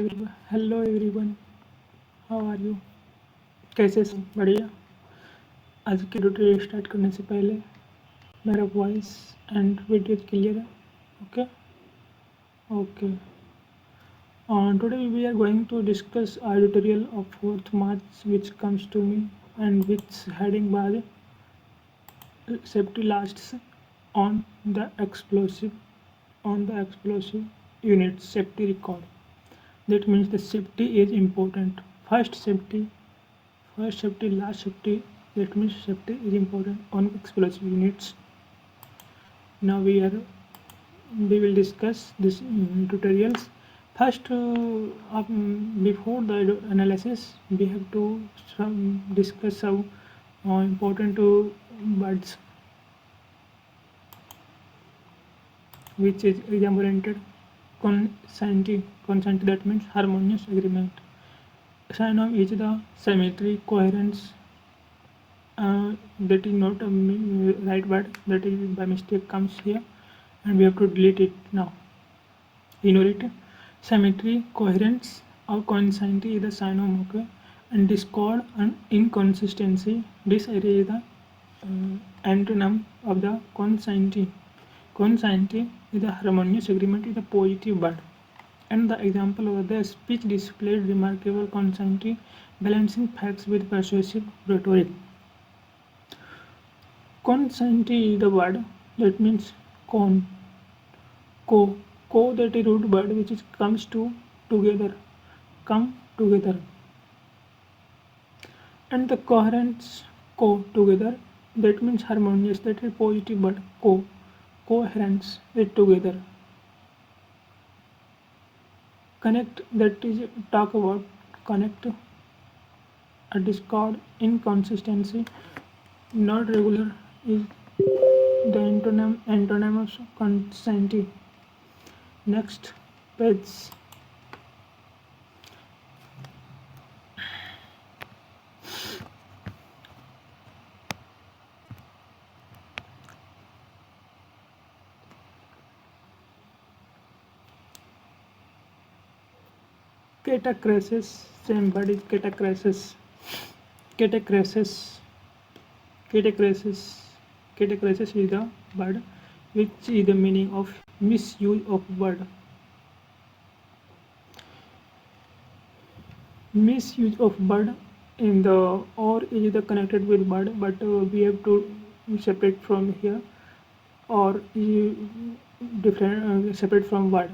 Hello everyone, how are you? कैसे सब बढ़िया। आज की ट्यूटोरियल स्टार्ट करने से पहले मेरा वॉइस एंड वीडियो क्लियर है? Okay okay. Today we are going to discuss a tutorial of fourth March which comes to me and which heading by safety lasts on the explosive unit safety record. That means the safety is important. First safety, last safety. That means safety is important on explosive units. Now we will discuss this tutorials. First, before the analysis, we have to discuss some important words, which is exam oriented. Consent, that means harmonious agreement. Synonym is the symmetry, coherence. That is not a right word, that is by mistake comes here and we have to delete it now. Ignore it. Symmetry, coherence or consistency is the synonym, okay? And discord and inconsistency, this area is the antonym of the consistency. Consistency is the harmonious agreement, is a positive word. And the example of the speech displayed remarkable consistency, balancing facts with persuasive rhetoric. Consistency is the word that means con. Co that is root word which is comes to together, come together. And the coherence, co together, that means harmonious, that is positive word. Coherence is together. Connect, that is talk about, connect. A discord, inconsistency, not regular is the antonym of consistency. Next page. Catachresis, same word is catachresis. Catachresis is the word which is the meaning of misuse of word. Misuse of word in the or is the connected with word, but we have to separate from here, or different separate from word.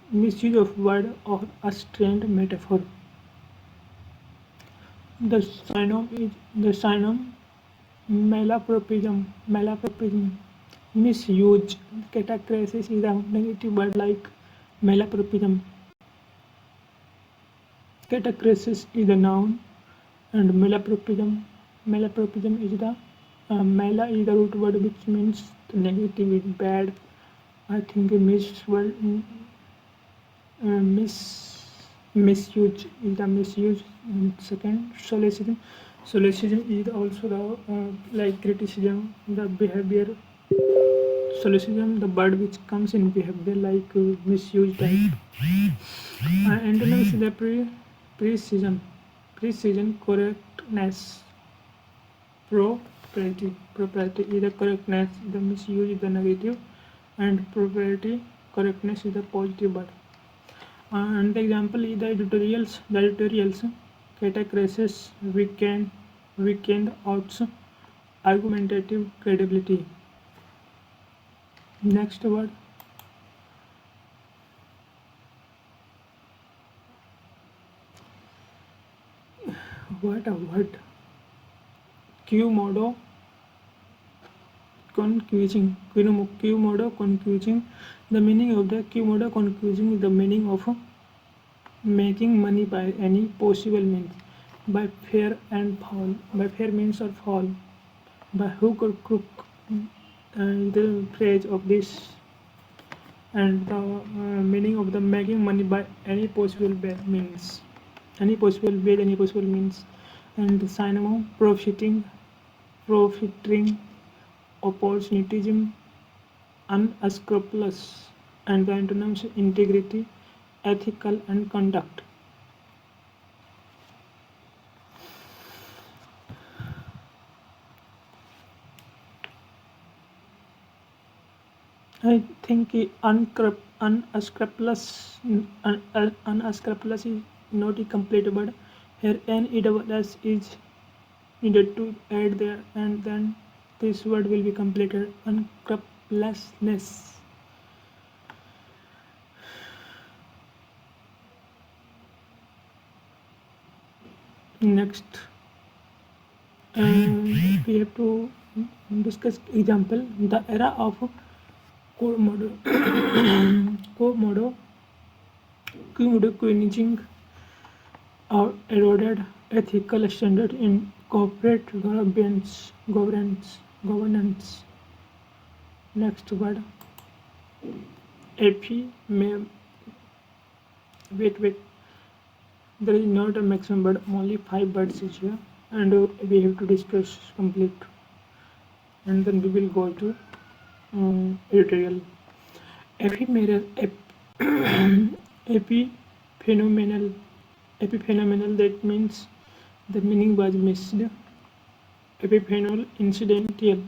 Misuse of word or a strained metaphor. The synonym malapropism. Misuse. Catachresis is a negative word like malapropism. Catachresis is the noun and malapropism is the mala is the root word which means negative is bad. I think misuse is the misuse. And second, solecism is also the like criticism, the behavior. Solecism, the word which comes in behavior like misuse type. Antonyms is the precision, correctness, propriety is the correctness, the misuse is the negative, and propriety, correctness is the positive word. And the example is the editorials. Catachresis, weekend outs, argumentative credibility. Next word. What a word. Quomodo confusing. The meaning of the quomodo confusing is the meaning of making money by any possible means, by fair and foul, by fair means or foul, by hook or crook. The phrase of this and the meaning of the making money by any possible means, any possible means, and the synonym profiting, opportunism, unscrupulous, and the antonyms integrity, ethical, and conduct. think unscrupulous is not a complete word. Here NESS is needed to add there, and then this word will be completed. Unscrupulousness. Next, we have to discuss example. The era of Komodo quinching eroded ethical standard in corporate governance. Next word, AP may wait. There is not a maximum bird, only 5 birds is here, and we have to discuss complete, and then we will go to editorial. Epiphenomenal. That means the meaning was missed. Epiphenol incidental.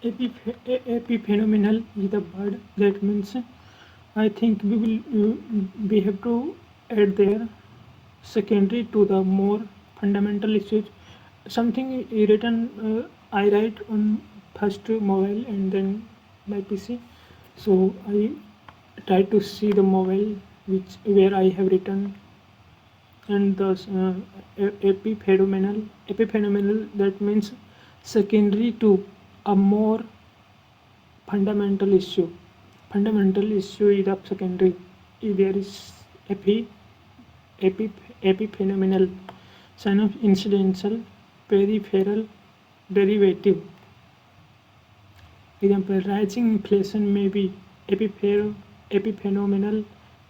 Epiphenomenal is the word. That means I think we have to add there secondary to the more fundamental issues. Something written I write on first mobile and then my PC. So I try to see the mobile where I have written, and the epiphenomenal that means secondary to a more fundamental issue. Fundamental issue is of secondary. If there is epiphenomenal sign of incidental peripheral derivative. Example, rising inflation may be epiphenomenal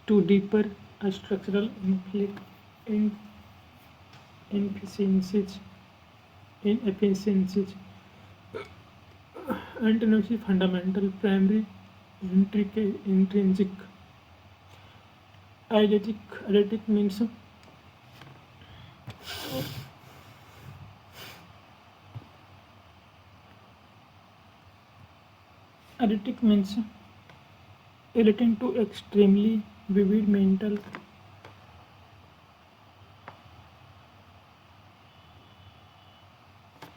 to deeper structural inefficiencies. Antinomy fundamental, primary, intrinsic. Eidetic means relating to extremely vivid mental.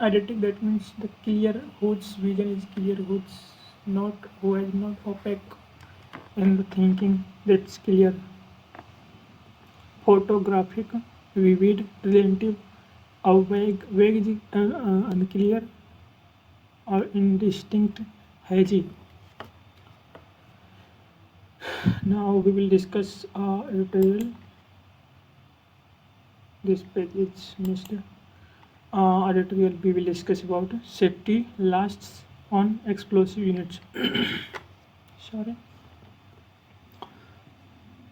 Eidetic, that means the clear whose vision is clear, who is not opaque, and the thinking that's clear. Photographic, vivid, relative, or vague, unclear, or indistinct, hazy. Now we will discuss editorial. This page is missed. Editorial, we will discuss about safety lasts on explosive units. Sorry.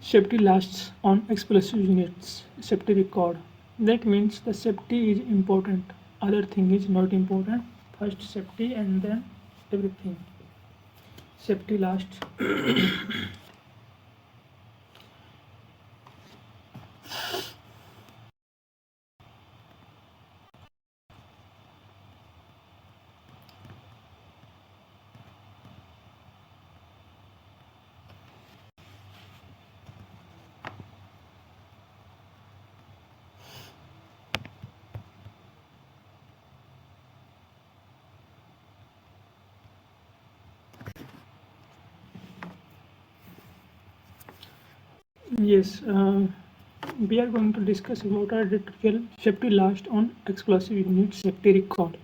Safety lasts on explosive units. Safety record. That means the safety is important. Other thing is not important. First safety and then everything. Safety lasts. Yes, we are going to discuss about our editorial safety last on explosive units safety record.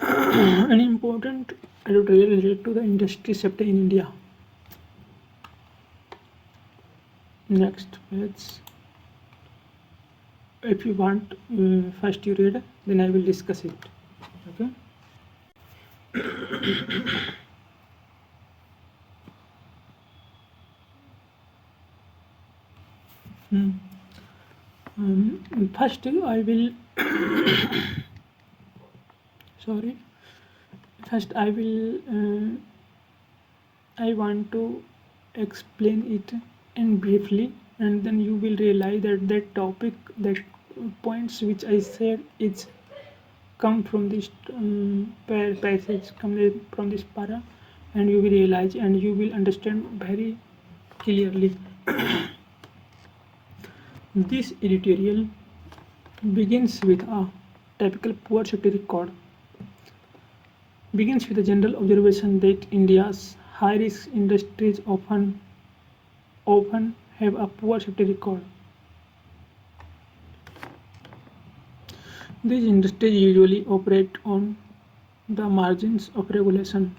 An important editorial related to the industry safety in India. Next page. If you want, first you read, then I will discuss it. Okay. First I will sorry. First I want to explain it in briefly, and then you will realize that that topic, that points which I said, is come from this passage, come from this para, and you will realize and you will understand very clearly. This editorial begins with a typical poor safety record, begins with a general observation that India's high-risk industries often have a poor safety record. These industries usually operate on the margins of regulation,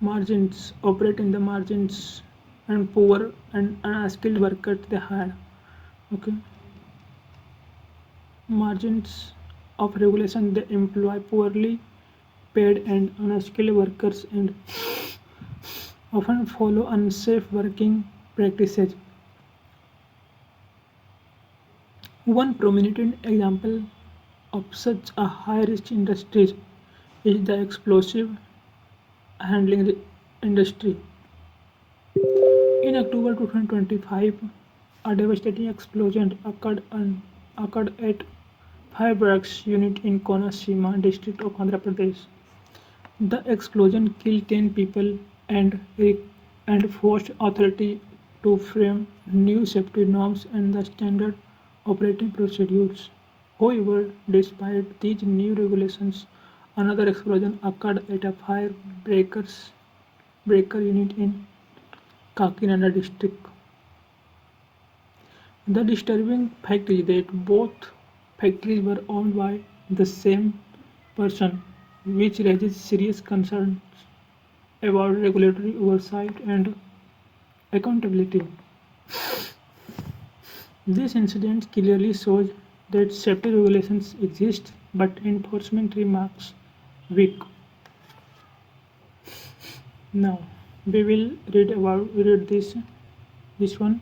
margins operate in the margins, and poor and unskilled workers they hire. Okay, margins of regulation, they employ poorly paid and unskilled workers and often follow unsafe working practices. One prominent example of such a high risk industry is the explosive handling industry. In October 2025, a devastating explosion occurred at fireworks unit in Konaseema district of Andhra Pradesh. The explosion killed 10 people and and forced authority to frame new safety norms and the standard operating procedures. However, despite these new regulations, another explosion occurred at a fire breaker unit in Kakinada district. The disturbing fact is that both factories were owned by the same person, which raises serious concerns about regulatory oversight and accountability. This incident clearly shows that safety regulations exist but enforcement remains weak. Now we will read this one.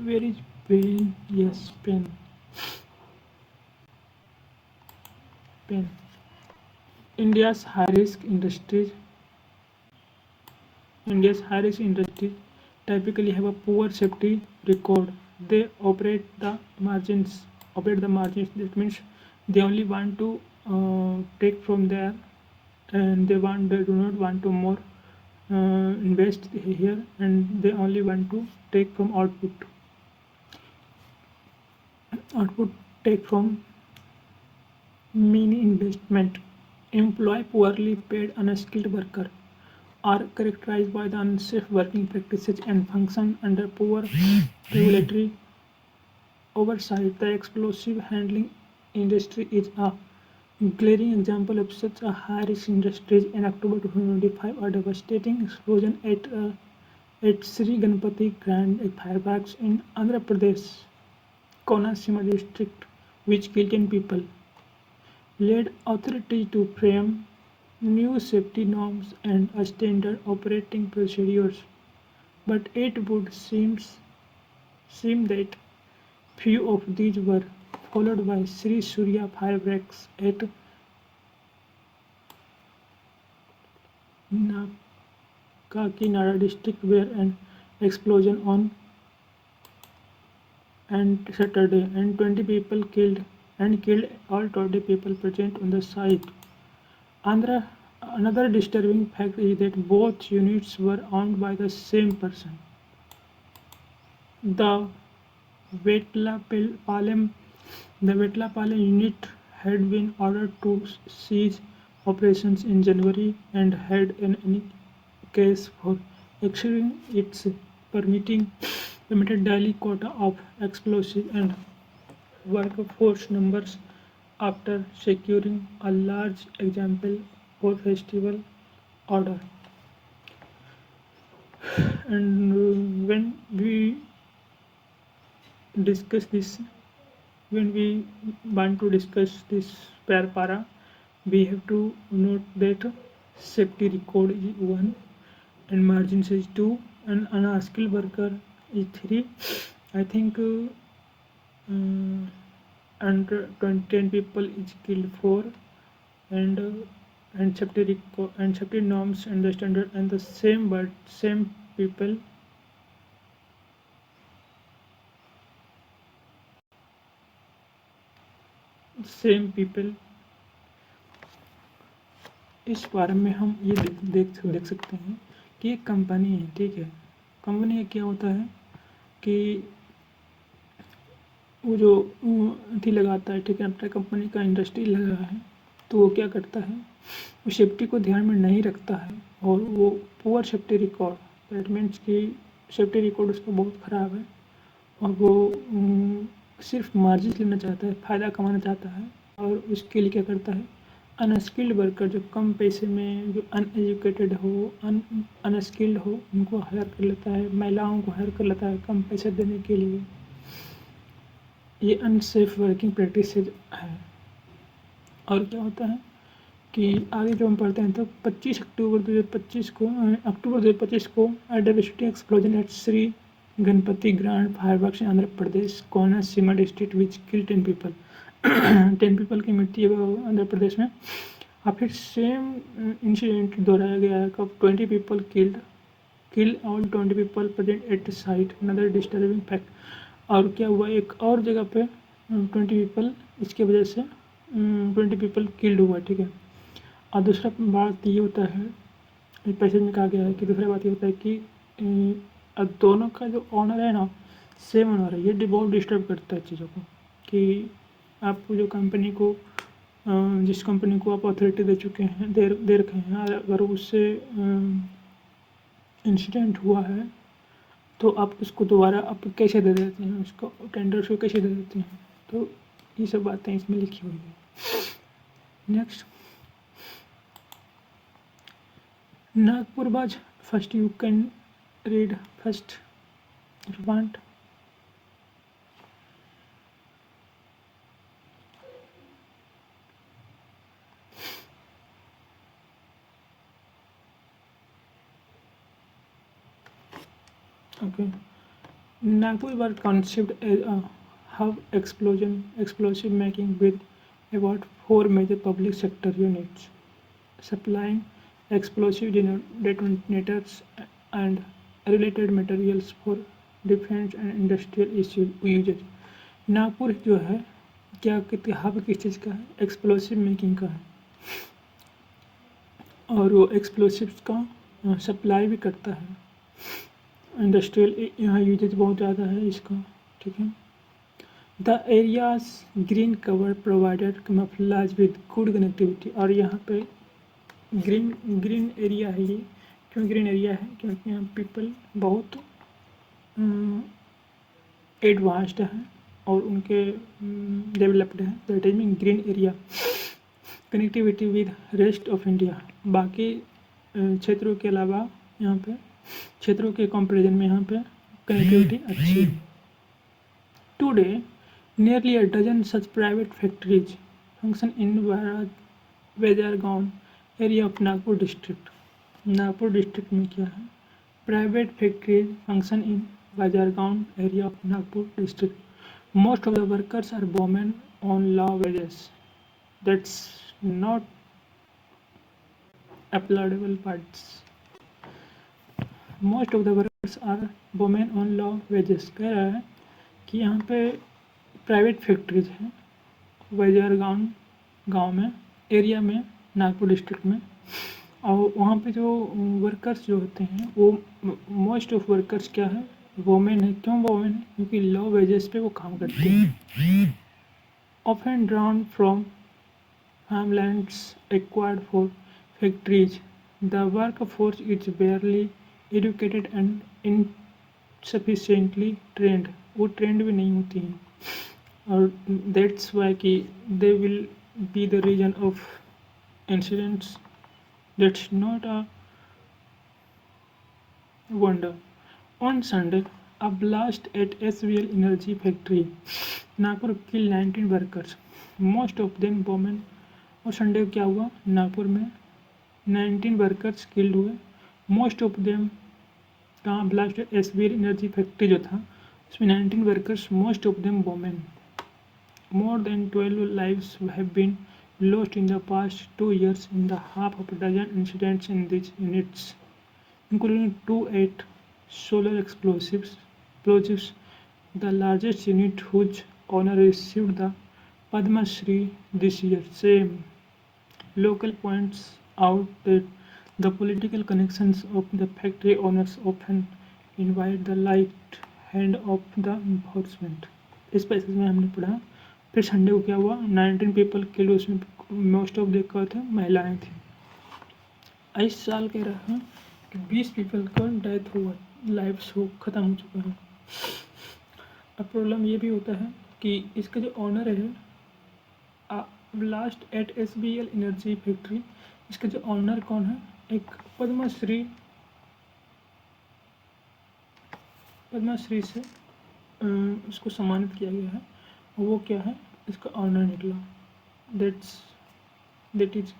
Where is pain? Yes, pen. India's high risk industries India's high risk industries typically have a poor safety record. They operate the margins. That means they only want to take from there, and they do not want to more invest here, and they only want to take from output take from mini investment, employ poorly paid unskilled worker, are characterized by the unsafe working practices and function under poor regulatory oversight. The explosive handling industry is a glaring example of such a high-risk industry. In October 2025, a devastating explosion at Sri Ganpati Grand Fireworks in Andhra Pradesh, Konaseema district, which killed 10 people, led authorities to frame new safety norms and a standard operating procedures. But it would seem that few of these were followed by Sri Surya fireworks at Kakinada district, where an explosion on and Saturday and 20 people killed all 20 people present on the site. Andhra, another disturbing fact is that both units were owned by the same person. The Vetlapalem, the Vetlapalem unit had been ordered to cease operations in January and had in any case for exceeding its permitted daily quota of explosive and workforce numbers after securing a large example for festival order. And when we discuss this, when we want to discuss this para, we have to note that safety record is 1 and margins is 2 and unskilled worker is 3. I think and 10 people is killed 4, and and safety norms and the standard and the same, but same people same people. इस बारे में हम ये देख सकते हैं कि एक कंपनी है, ठीक है। कंपनी का क्या होता है कि वो जो थी लगाता है, ठीक है, अपना कंपनी का इंडस्ट्री लगा है, तो वो क्या करता है, वो सेफ्टी को ध्यान में नहीं रखता है और वो poor safety record, that means कि सेफ्टी रिकॉर्ड उसका बहुत ख़राब है और वो सिर्फ मार्जिन लेना चाहता है, फ़ायदा कमाना चाहता है और उसके लिए क्या करता है, अनस्किल्ड वर्कर जो कम पैसे में, जो अनएजुकेटेड हो, अनस्किल्ड हो, उनको हायर कर लेता है, महिलाओं को हायर कर लेता है कम पैसे देने के लिए। ये अनसेफ वर्किंग प्रैक्टिसेज है। और क्या होता है कि आगे जो हम पढ़ते हैं तो 25 अक्टूबर 2025 को at the district explosion at Shri Ganapati grand fireworks in Andhra Pradesh Konaseema district which kill 10 people. 10 people की मृत्यु आंध्र प्रदेश में। और फिर सेम इंसिडेंट दोहराया गया है, कब 20 people kill all 20 people present at site, another disturbing fact. और क्या हुआ, एक और जगह पे 20 पीपल इसके वजह से 20 पीपल किल्ड हुआ, ठीक है। और दूसरा बात ये होता है, पैसेज में कहा गया है कि दूसरा बात ये होता है कि अब दोनों का जो ऑनर है ना, सेम ऑनर है। ये बहुत डिस्टर्ब करता है चीज़ों को कि आप जो कंपनी को जिस कंपनी को आप अथॉरिटी दे चुके हैं, दे रखे हैं, अगर उससे इंसिडेंट हुआ है तो आप उसको दोबारा आप कैसे दे देते हैं, उसको टेंडर को कैसे दे देते हैं। तो ये सब बातें इसमें लिखी हुई है। नेक्स्ट, नागपुर बाज first, you can read first if you want. Okay. Nagpur was conceived as a hub explosive making with about 4 major public sector units supplying explosive detonators and related materials for defence and industrial usages. Nagpur जो है क्या कहते हैं, hub किस चीज़ का है, explosive making का है और वो एक्सप्लोसिव्स का सप्लाई भी करता है। इंडस्ट्रियल यहाँ यूजेज बहुत ज़्यादा है इसका, ठीक है। The areas green cover provided camouflage with good connectivity. और यहाँ पे ग्रीन एरिया है ये। क्यों ग्रीन एरिया है, क्योंकि यहाँ पीपल बहुत एडवांस्ड हैं और उनके डेवलप्ड हैं, that is mean green area. Connectivity with rest of India, बाकी क्षेत्रों के अलावा यहाँ पे क्षेत्रों के कंपैरिजन में यहाँ पे कनेक्टिविटी अच्छी है। Today nearly a dozen such private factories function in Bajargaon area of Nagpur district. Nagpur district में क्या है, private factories function in Bajargaon area of Nagpur district. Most of the workers are women on low wages. That's not applaudable parts. Most of the workers are women on low wages. कह रहा है कि यहाँ पे private factories हैं बाजारगांव गांव में, area में, नागपुर डिस्ट्रिक्ट में। और वहाँ पे जो वर्कर्स जो होते हैं वो मोस्ट ऑफ वर्कर्स क्या है, वोमेन है। क्यों वोमेन है, क्योंकि लो वेजेस पे वो काम करते हैं। Often drawn from farmlands acquired for factories, the work force is barely educated and insufficiently trained. वो ट्रेंड भी नहीं होती हैं और दैट्स वाई कि they will be the reason of incidents. That's not a wonder. On Sunday, a blast at SVL Energy Factory, Nagpur killed 19 workers, most of them women। और Sunday को क्या हुआ, नागपुर में 19 वर्कर्स किल्ड हुए, मोस्ट ऑफ देम। कहाँ blast, एसवीएल energy factory जो था उसमें 19 workers, most of them women. More than 12 lives have been lost in the past 2 years in the half of a dozen incidents in these units, including 2 solar explosives, the largest unit whose owner received the Padma Shri this year. Same. Local points out that the political connections of the factory owners often invite the light hand of the enforcement. इस passage में हमने पढ़ा। फिर Sunday को क्या हुआ, 19 people killed, उसमें most of the थे महिलाएं थी। इस साल कह रहा है कि 20 पीपल का डेथ हुआ, लाइफ ख़त्म हो चुका है। अब प्रॉब्लम ये भी होता है कि इसका जो ऑनर है last at SBL energy factory, इसका जो ऑनर कौन है, एक पद्मश्री से उसको सम्मानित किया गया है। वो क्या है, इसका ऑनर निकला। that is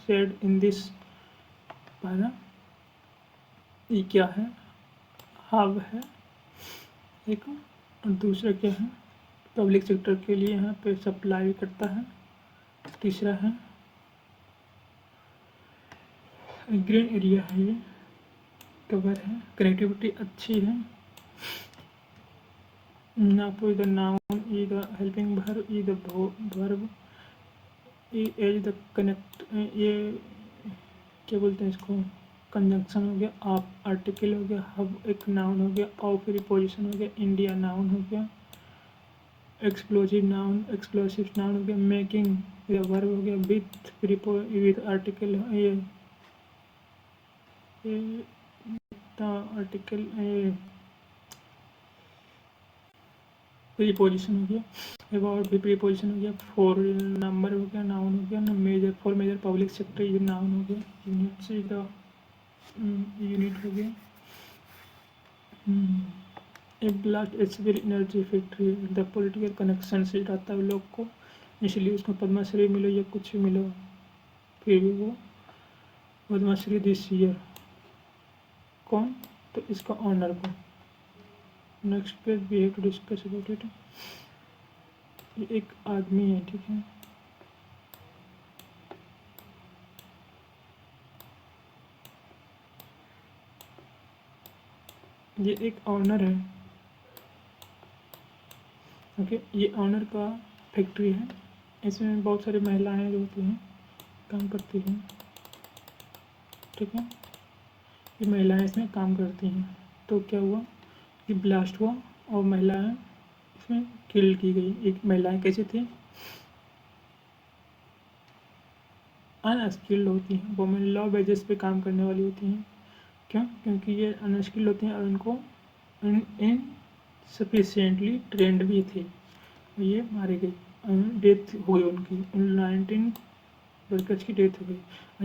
said in this पारा। ये क्या है, हाव है एक, और दूसरा क्या है, पब्लिक सेक्टर के लिए यहाँ पे सप्लाई करता है। तीसरा है ग्रीन एरिया है, ये कवर है, कनेक्टिविटी अच्छी है। नापो इधर नाउन, इधर हेल्पिंग वर्ब, इधर वर्ब, एज द कनेक्ट, ये क्या बोलते हैं इसको, कंजंक्शन हो गया, आप आर्टिकल हो गया, हब एक नाउन हो गया, ऑफ प्रीपोजिशन हो गया, इंडिया नाउन हो गया, एक्सप्लोसिव नाउन हो गया, मेकिंग वर्ब हो गया, विथ आर्टिकल, ये आर्टिकल प्रीपोजिशन हो गया, अबाउट भी प्रीपोजिशन हो गया, फॉर नंबर हो गया, नाउन हो गया ना, major for major public sector ये नाउन हो गया, यूनिट से यूनिट हो गया। Blast SBL energy factory, the political connection से रहता है लोग को, इसलिए उसको पद्मश्री मिलो या कुछ भी मिलो, फिर भी वो पद्मश्री दिस ईयर। कौन, तो इसका ऑनर को। Next page we have to discuss about it. ये एक आदमी है, ठीक है, ये एक ऑनर है, ओके। ये ऑनर का फैक्ट्री है, इसमें बहुत सारी महिलाएं जो होती हैं काम करती हैं, ठीक है, ये महिलाएं इसमें काम करती हैं। तो क्या हुआ, ये ब्लास्ट हुआ और महिलाएं इसमें किल की गई। एक महिलाएं कैसी थी, अनस्किल्ड होती हैं, वुमेन लॉ बेसिस पे काम करने वाली होती हैं। क्यों, क्योंकि ये अनस्किल्ड होती हैं और उनको इनसफिशिएंटली ट्रेंड भी थे, ये मारी गई, डेथ हो गई उनकी, 19 वर्कर्स की डेथ हो गई।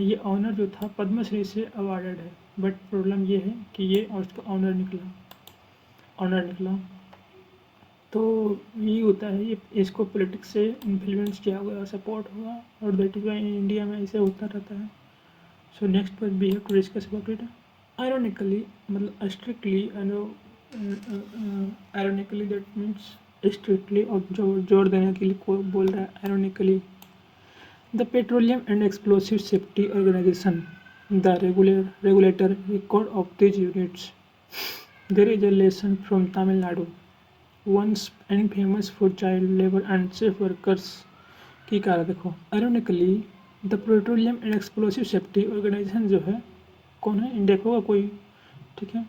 ये ऑनर जो था पद्मश्री से अवार्डेड है, बट प्रॉब्लम ये है कि ये और उसका ऑनर निकला। तो यही होता है, ये इसको पॉलिटिक्स से इन्फ्लुएंस किया हुआ, सपोर्ट हुआ, और दैट इज वाई इंडिया में ऐसे होता रहता है। सो नेक्स्ट पर we have to discuss about it. Ironically, मतलब strictly, ironically that means strictly, और जोर देने के लिए कोई बोल रहा है ironically. The petroleum and explosive safety organisation, the regulator record of these units. There is a lesson from Tamil Nadu, once and famous for child labor and safe workers की कारण देखो। Ironically the petroleum and explosive safety organisation जो है, कौन है, India का कोई, ठीक है,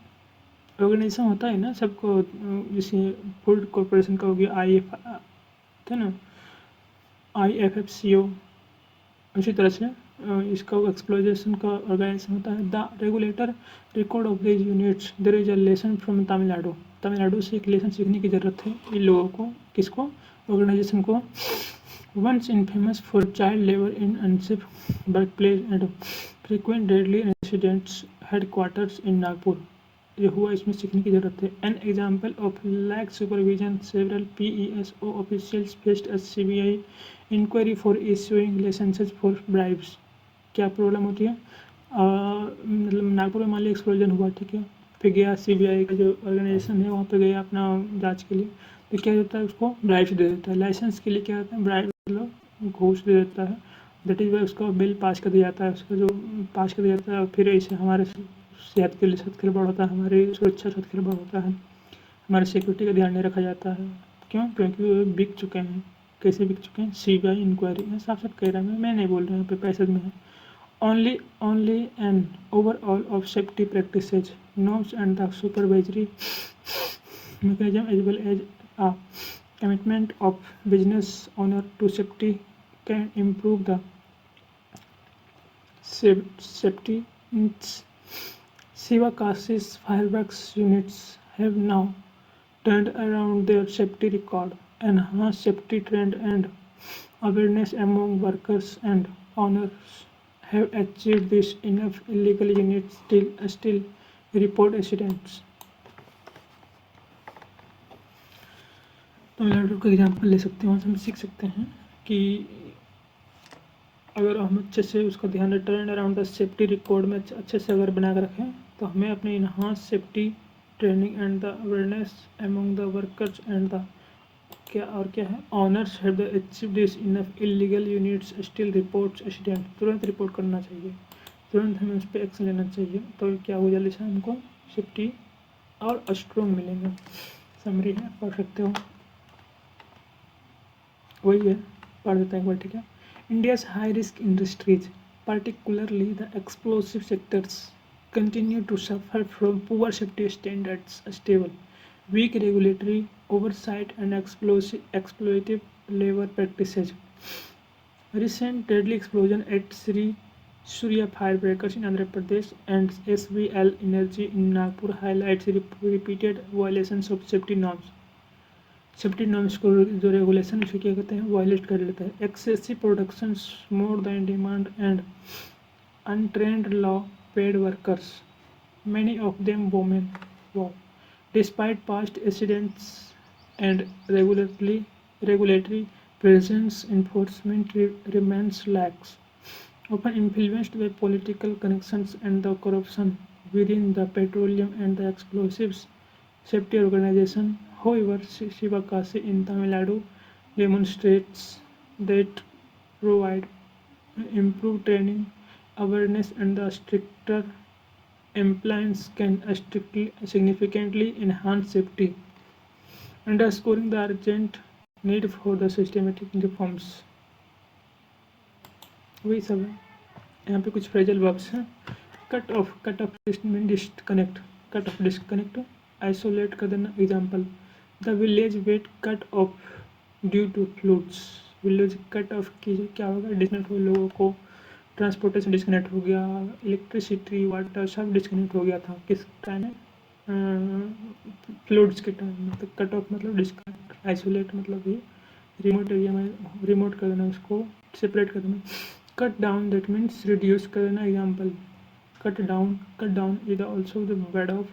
ऑर्गेनाइजेशन होता है ना सबको, जैसे फूड कॉरपोरेशन का हो गया, IF था ना, IFFCO, उसी तरह से इसका एक्सप्लोरेशन का ऑर्गेनाइजेशन होता है। The regulator record of this units, there is a lesson from Tamil Nadu से एक लेसन सीखने की ज़रूरत है इन लोगों को, किसको, ऑर्गेनाइजेशन को। Once infamous for child labour in unsafe work place and frequent deadly incidents, headquarters in Nagpur, ये हुआ, इसमें सीखने की ज़रूरत है। An example of lack supervision, several PESO officials faced a CBI inquiry for issuing licences for bribes. क्या problem होती है, मतलब नागपुर में मान लिया एक्सप्लोजन हुआ, ठीक है, फिर गया CBI का जो ऑर्गेनाइजेशन है वहाँ पे गया अपना जांच के लिए, तो क्या होता है, उसको ब्राइब्स दे देता है। लाइसेंस के लिए क्या होता है, ब्राइब मतलब घूस दे देता है, दैट इज वाई उसका बिल पास कर दिया जाता है, उसका जो पास कर दिया जाता है, और फिर ऐसे हमारे सेहत के लिए खिलवाड़ होता है, हमारी सुरक्षा से खिलवाड़ होता है, हमारी सिक्योरिटी का ध्यान नहीं रखा जाता है। क्यों, क्योंकि वो बिक चुके हैं, कैसे बिक चुके हैं, CBI इंक्वायरी, साफ साफ कह रहा है, मैं नहीं बोल रहा हूँ, यहाँ पे पैसेज में है। Only an overall of safety practices, norms and the supervisory mechanism as well as a commitment of business owner to safety can improve the safety. Shivakasi's fireworks units have now turned around their safety record, enhanced safety trend and awareness among workers and owners have achieved this. Enough illegal units still report accidents. Tamil Nadu का example ले सकते हैं, वहाँ से हम सीख सकते हैं कि अगर हम अच्छे से उसका ध्यान turn around the safety record में अच्छे से अगर बना कर रखें तो हमें अपने enhance safety training and the awareness among the workers and the क्या है honours have achieved this. Enough illegal units still reports accident, तुरंत रिपोर्ट करना चाहिए, तुरंत हमें उस पर एक्शन लेना चाहिए, तो क्या हो जल्दी से हमको सेफ्टी और स्ट्रॉन्ग मिलेंगे। समरी है, पढ़ सकते हो, वही है, पढ़ देता है एक बार, ठीक है। India's high risk industries particularly the explosive sectors continue to suffer from poor safety standards, stable, weak regulatory oversight and exploitative labor practices. Recent deadly explosion at Sri Surya Firebreakers in Andhra Pradesh and SVL Energy in Nagpur highlights repeated violations of safety norms. Safety norms को जो regulation उसे क्या कहते हैं, violet कर लेता है। Excessive production more than demand and untrained low paid workers, many of them women, वो despite past accidents and regulatory presence, enforcement remains lax, often influenced by political connections and the corruption within the petroleum and the explosives safety organization. However, Shivakasi in Tamil Nadu demonstrates that provide improved training, awareness, and the stricter compliance can significantly enhance safety, underscoring the urgent need for the systematic reforms. वही सब है, यहाँ पे कुछ phrasal verbs हैं। Cut off disconnect, cut off disconnect, isolate कर देना। Example, the village wet cut off due to floods, village cut off की क्या होगा, डिस्कनेक्ट हो, लोगों को ट्रांसपोर्टेशन डिस्कनेक्ट हो गया, इलेक्ट्रिसिटी वाटर सब डिस्कनेक्ट हो गया था, किस टाइम में, फ्लूड्स के टाइम में। तो कट ऑफ मतलब डिस्कनेक्ट, आइसोलेट मतलब ये रिमोट एरिया में रिमोट कर देना, उसको सेपरेट कर देना। Cut down that means reduce कर देना। Example, cut down is also the word of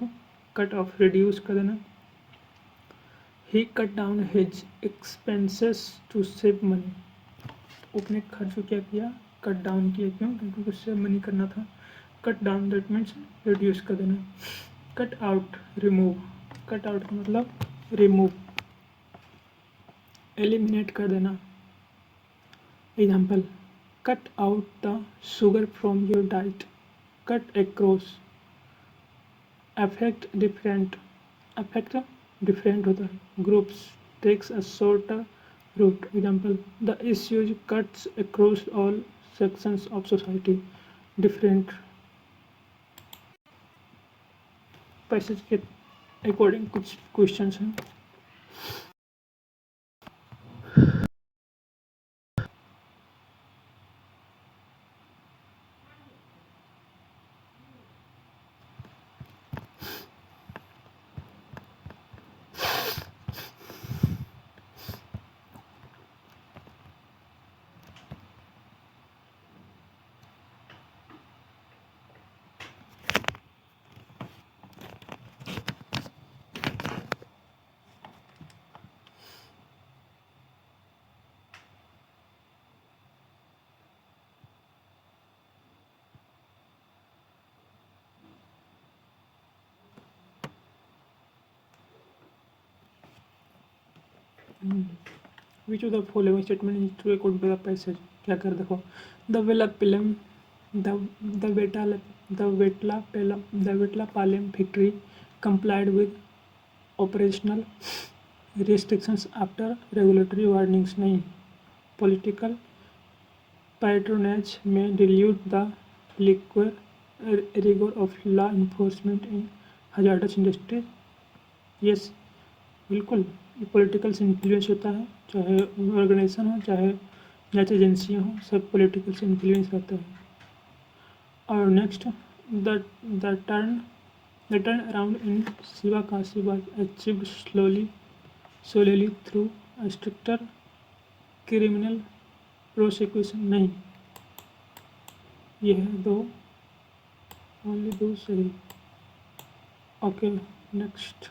cut off, reduce कर देना। He cut down his expenses to save money, अपने खर्च को क्या किया, कट डाउन किया, क्यों, क्योंकि उसको सेव मनी करना था। Cut down that means reduce कर देना। Cut out, remove, cut out का मतलब रिमूव, एलिमिनेट कर देना। Example, cut out the sugar from your diet, cut across, affect different होता है, groups, takes a shorter route. Example, the issues cuts across all sections of society, different passage के according कुछ questions हैं। Which of the following statement is true according to the passage? क्या कर देखो, the Vetla-Palem factory complied with operational restrictions after regulatory warnings. नहीं, Political patronage may dilute the rigor of law enforcement in hazardous industries. Yes, बिल्कुल ये political से influence होता है, चाहे ऑर्गेनाइजेशन हो चाहे जांच एजेंसियाँ हों, सब पॉलिटिकल से इन्फ्लुएंस रहता है. और next the the turn the turn around in Sivakasi was achieved solely through a stricter criminal prosecution. नहीं, ये है दो, ओनली दो सही. Okay next.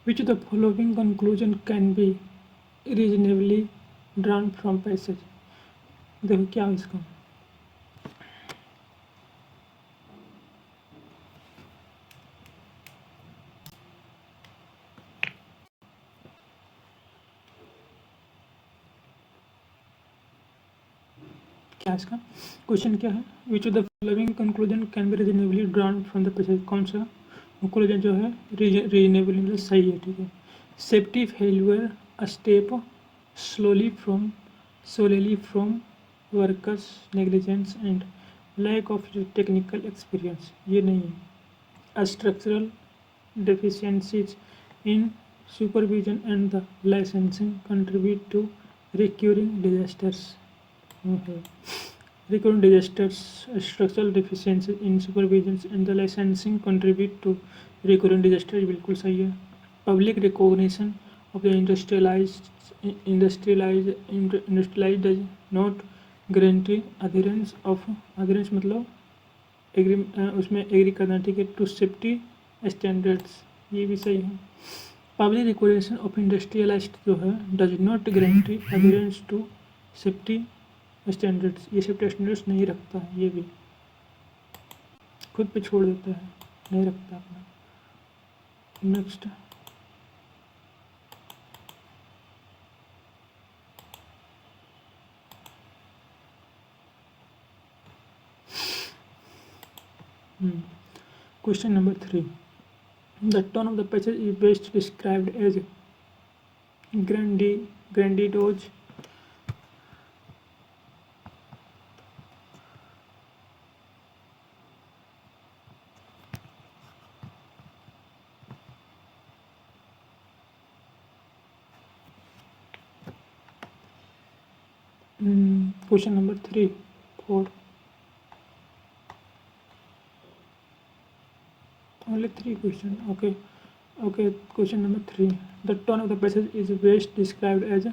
Which of the following conclusion can be reasonably drawn from passage? देखो क्या है इसका. क्या है इसका क्वेश्चन क्या है? Which of the following conclusion can be reasonably drawn from the passage? कौन सा कंक्लूजन जो है रीजनेबली मतलब सही है, ठीक है. Safety failure a step solely from workers negligence and lack of technical experience. ये नहीं है. Structural deficiencies in supervision and the licensing contribute to recurring disasters. Recurrent disasters, structural deficiencies in supervision and the licensing contribute to recurrent disasters. बिल्कुल सही है. Public recognition of the industrialized does not guarantee adherence मतलब उसमें agree करना, ठीक है, to safety standards. ये भी सही है. पब्लिक रिकॉग्निशन ऑफ इंडस्ट्रियलाइज्ड जो है does not guarantee adherence to safety standards. ये सेफ्टी स्टैंडर्ड्स नहीं रखता है, ये भी खुद पे छोड़ देता है, नहीं रखता अपना. Next question number 3. The tone of the passage is best described as grandiose, question number 3, 4, only 3 question. Okay, question number 3. The tone of the passage is best described as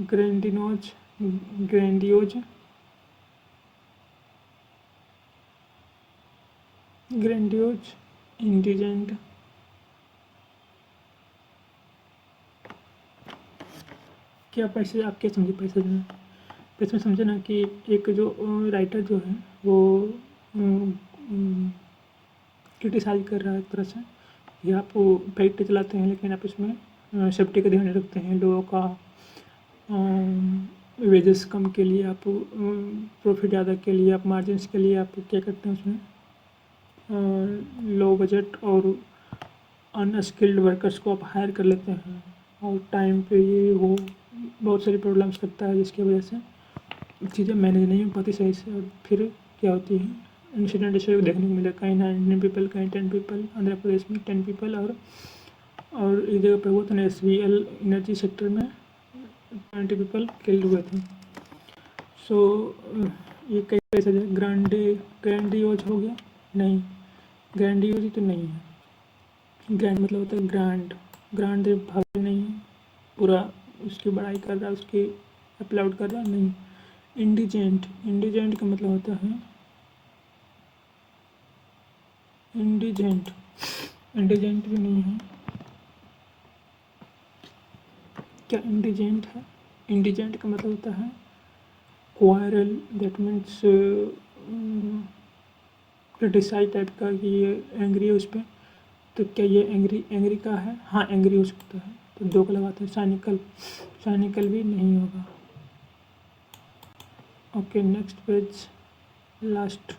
grandiose, indigent, क्या पैसे आप क्या समझे passage में? पैसे में समझे ना कि एक जो राइटर जो है वो क्रिटिसाइज कर रहा है एक तरह से, या आप फैक्ट्री चलाते हैं लेकिन आप इसमें सेफ्टी का ध्यान नहीं रखते हैं, लोगों का वेजेस कम के लिए आप प्रॉफिट ज़्यादा के लिए आप मार्जिन्स के लिए आप क्या करते हैं उसमें लो बजट और अनस्किल्ड वर्कर्स को आप हायर कर लेते हैं और टाइम पे ये वो बहुत सारी प्रॉब्लम्स करता है, जिसकी वजह से चीज़ें मैनेज नहीं हो पाती सही से. और फिर क्या होती है इंसिडेंट इसे देखने को मिला, कहीं 9 पीपल कहीं 10 पीपल, आंध्र प्रदेश में 10 पीपल और एक जगह पर हुआ था SVL एनर्जी सेक्टर में 20 पीपल किल्ड हुए थे. सो ये कई पैसे ग्रैंडियोज हो गया, नहीं ग्रैंडियोज ही तो नहीं है. ग्रैंड मतलब होता है ग्रांड भावी नहीं है, पूरा उसकी बड़ाई कर रहा है, उसकी अपलोड कर रहा है, नहीं. इंडिजेंट का मतलब होता है इंडिजेंट भी नहीं है. क्या इंडिजेंट है? इंडिजेंट का मतलब होता है quarrel, that means criticise type का, कि ये एंग्री है उस पर. तो क्या ये एंग्री का है? हाँ एंग्री हो सकता है, तो 2 को लगाते हैं. साइनिकल भी नहीं होगा. Okay next page last.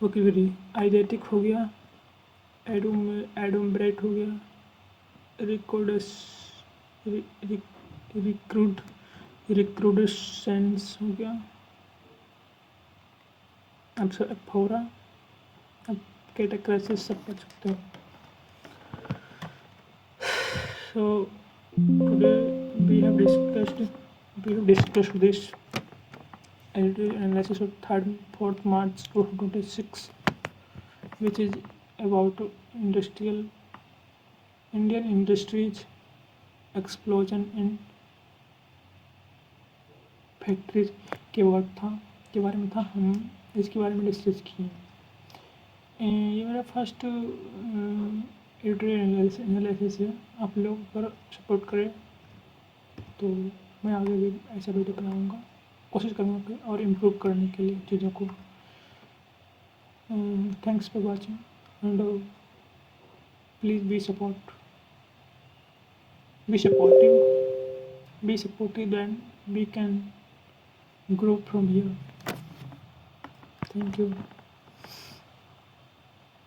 Okay eidetic हो गया, एडुम्ब्रेट हो गया, रिकॉर्डस रिक्रूड रिक्रूडेसेंस हो गया। अब सर एफोरा, अब कैटेक्राइसिस सब पढ़ सकते हो। So today we have discussed this editorial analysis of 3rd 4th March 2026, which is about Indian industries explosion in factories के बारे में था। हम इसके बारे में डिस्कस किए। ये मेरा फर्स्ट एडिटोरियल एनालिसिस है। आप लोग अगर सपोर्ट करें तो मैं आगे भी ऐसा वीडियो बनाऊँगा, कोशिश करूँगा कि और इम्प्रूव करने के लिए चीज़ों को। Thanks for watching and please be supportive then we can grow from here. Thank you.